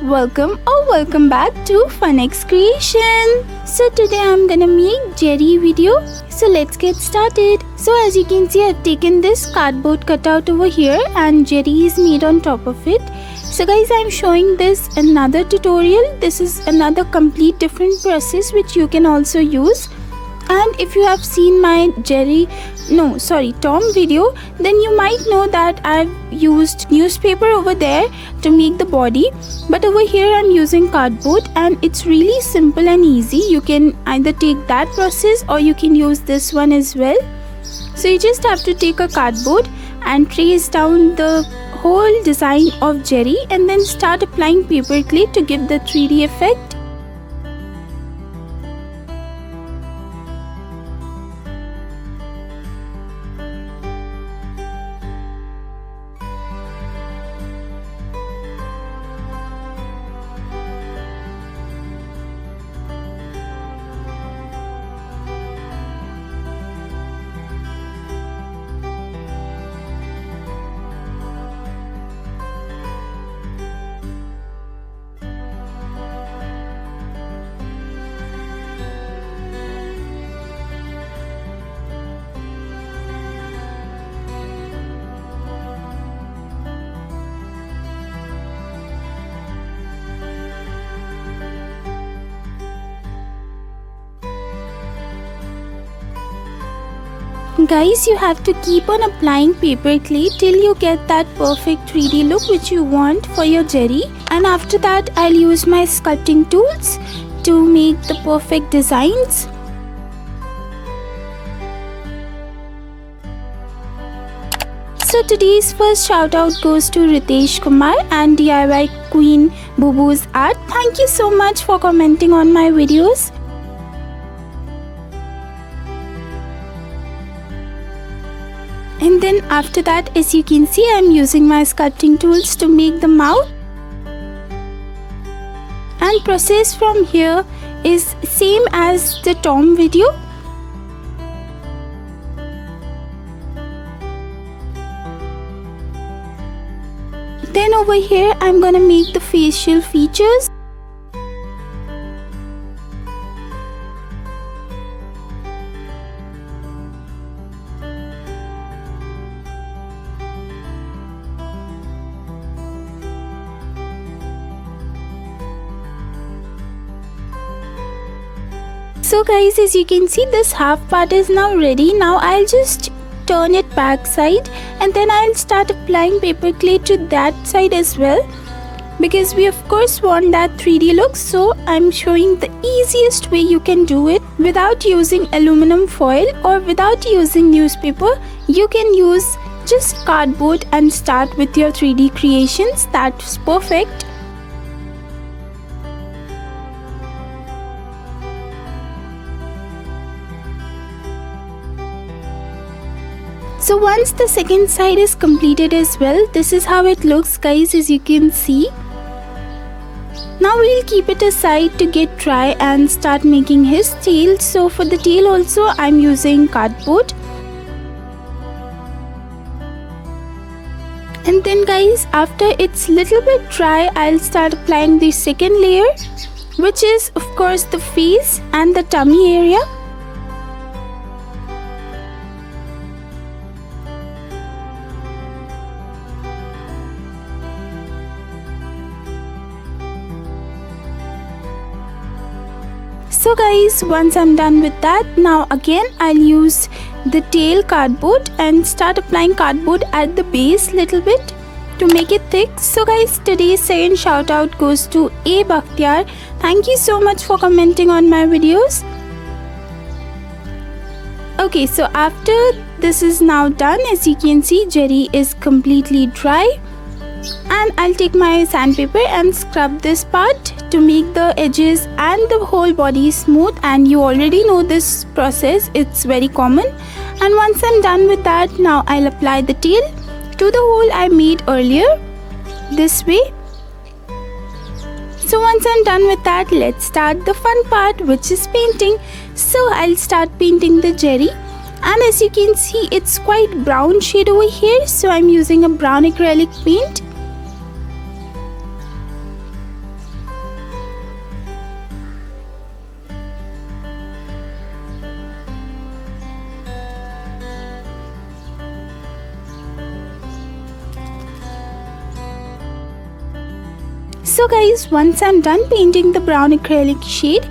welcome back to FunX creation. So today I'm gonna make Jerry video. So let's get started. So as you can see, I've taken this cardboard cutout over here and Jerry is made on top of it. So guys, I'm showing this another tutorial. This is another complete different process which you can also use. And if you have seen my Tom video, then you might know that I've used newspaper over there to make the body, but over here I'm using cardboard and it's really simple and easy. You can either take that process or you can use this one as well. So you just have to take a cardboard and trace down the whole design of Jerry and then start applying paper clay to give the 3D effect. Guys, you have to keep on applying paper clay till you get that perfect 3D look which you want for your Jerry. And after that, I'll use my sculpting tools to make the perfect designs. So today's first shout out goes to Ritesh Kumar and DIY Queen Boo Boo's art. Thank you so much for commenting on my videos. And then after that, as you can see, I'm using my sculpting tools to make the mouth. And process from here is same as the Tom video. Then over here, I'm gonna make the facial features. So guys, as you can see, this half part is now ready. Now I'll just turn it back side and then I'll start applying paper clay to that side as well, because we of course want that 3D look. So I'm showing the easiest way you can do it without using aluminum foil or without using newspaper. You can use just cardboard and start with your 3D creations. That's perfect. So once the second side is completed as well, this is how it looks, guys, as you can see. Now we'll keep it aside to get dry and start making his tail. So for the tail also, I'm using cardboard. And then guys, after it's little bit dry, I'll start applying the second layer, which is of course the face and the tummy area. So guys, once I'm done with that, now again I'll use the tail cardboard and start applying cardboard at the base little bit to make it thick. So guys, today's second shout out goes to A. Bakhtiar. Thank you so much for commenting on my videos. Okay, so after this is now done, as you can see, Jerry is completely dry. And I'll take my sandpaper and scrub this part to make the edges and the whole body smooth. And you already know this process, it's very common. And once I'm done with that, now I'll apply the tail to the hole I made earlier, this way. So once I'm done with that, let's start the fun part, which is painting. So I'll start painting the Jerry. And as you can see, it's quite brown shade over here, so I'm using a brown acrylic paint. So guys, once I'm done painting the brown acrylic shade,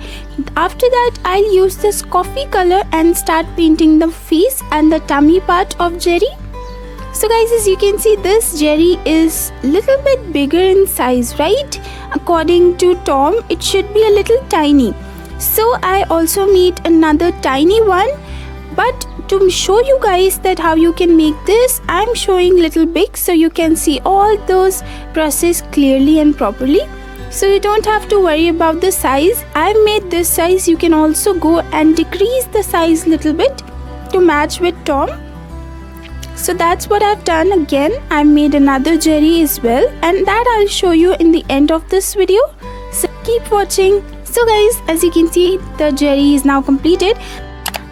after that I'll use this coffee color and start painting the face and the tummy part of Jerry. So guys, as you can see, this Jerry is little bit bigger in size, right? According to Tom, it should be a little tiny. So I also made another tiny one, but to show you guys that how you can make this, I'm showing little big so you can see all those process clearly and properly. So you don't have to worry about the size. I've made this size. You can also go and decrease the size little bit to match with Tom. So that's what I've done. Again, I've made another Jerry as well, and that I'll show you in the end of this video. So keep watching. So guys, as you can see, the Jerry is now completed.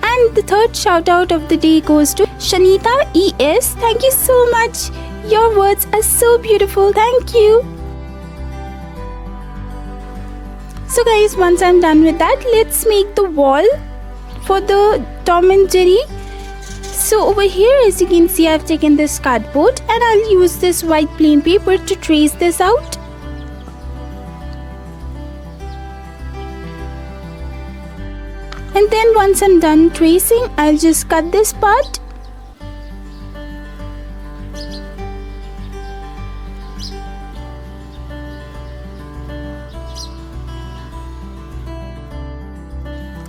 And the third shout out of the day goes to Shanita ES. Thank you so much. Your words are so beautiful. Thank you. So guys, once I'm done with that, let's make the wall for the Tom and Jerry. So over here, as you can see, I've taken this cardboard and I'll use this white plain paper to trace this out. And then once I'm done tracing, I'll just cut this part.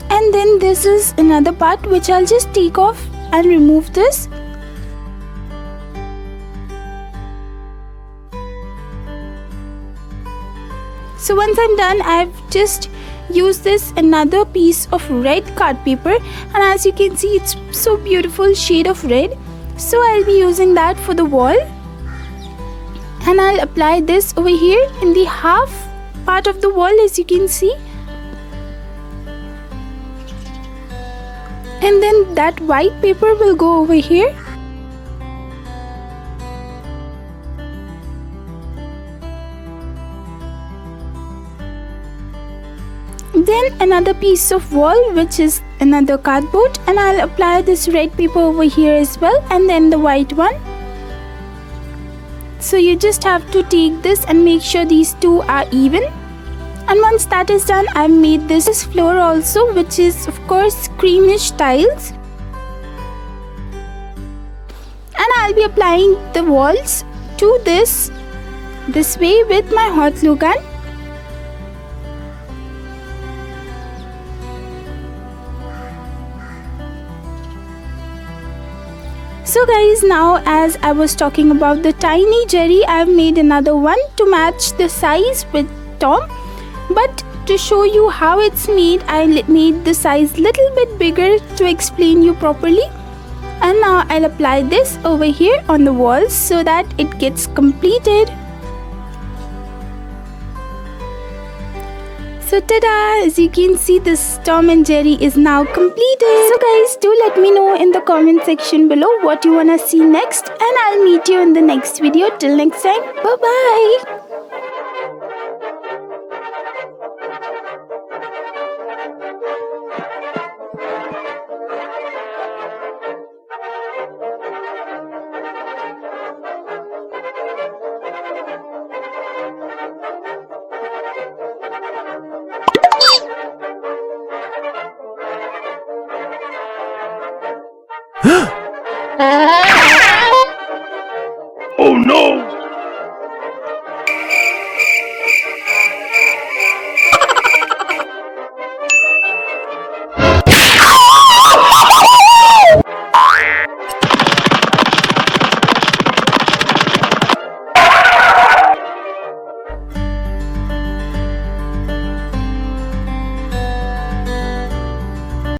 And then this is another part which I'll just take off and remove this. So once I'm done, I've just used this another piece of red card paper, and as you can see, it's so beautiful shade of red. So I'll be using that for the wall, and I'll apply this over here in the half part of the wall, as you can see. And then that white paper will go over here. Then another piece of wall, which is another cardboard, and I'll apply this red paper over here as well, and then the white one. So you just have to take this and make sure these two are even. And once that is done, I've made this floor also, which is of course creamish tiles. And I'll be applying the walls to this way with my hot glue gun. So guys, now as I was talking about the tiny Jerry, I've made another one to match the size with Tom. But to show you how it's made, I made the size little bit bigger to explain you properly. And now I'll apply this over here on the walls so that it gets completed. So tada! As you can see, this Tom and Jerry is now completed. So guys, do let me know in the comment section below what you wanna see next, and I'll meet you in the next video. Till next time, bye bye. Huh?